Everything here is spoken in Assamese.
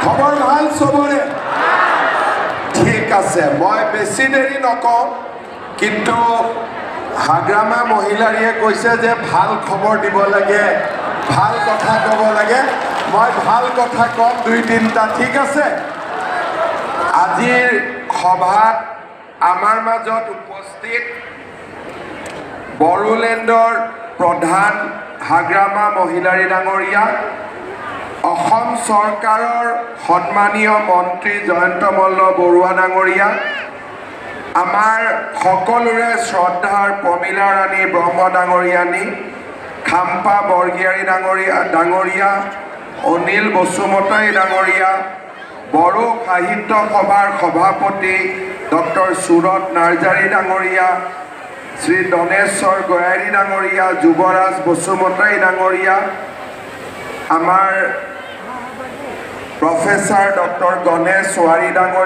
খবৰ ভাল চবৰে ঠিক আছে মই বেছি দেৰি নকওঁ কিন্তু হাগ্ৰামা মহিলাৰীয়ে কৈছে যে ভাল খবৰ দিব লাগে ভাল কথা ক'ব লাগে মই ভাল কথা কম দুই তিনিটা ঠিক আছে আজিৰ সভাত আমাৰ মাজত উপস্থিত বড়োলেণ্ডৰ প্ৰধান হাগ্ৰামা মহিলাৰী ডাঙৰীয়া অসম চৰকাৰৰ সন্মানীয় মন্ত্ৰী জয়ন্ত মল্ল বৰুৱা ডাঙৰীয়া আমাৰ সকলোৰে শ্ৰদ্ধাৰ প্ৰমীলা ৰাণী ব্ৰহ্ম ডাঙৰীয়ানী খাম্পা বৰগীয়াৰী ডাঙৰীয়া অনিল বসুমতাৰী ডাঙৰীয়া বড়ো সাহিত্য সভাৰ সভাপতি ডক্টৰ সুৰত নাৰ্জাৰী ডাঙৰীয়া শ্ৰী দনেশ্বৰ গয়াৰী ডাঙৰীয়া যুৱৰাজ বসুমতাৰী ডাঙৰীয়া আমাৰ প্ৰফেচাৰ ডক্টৰ গণেশ ৱাৰী ডাঙৰীয়া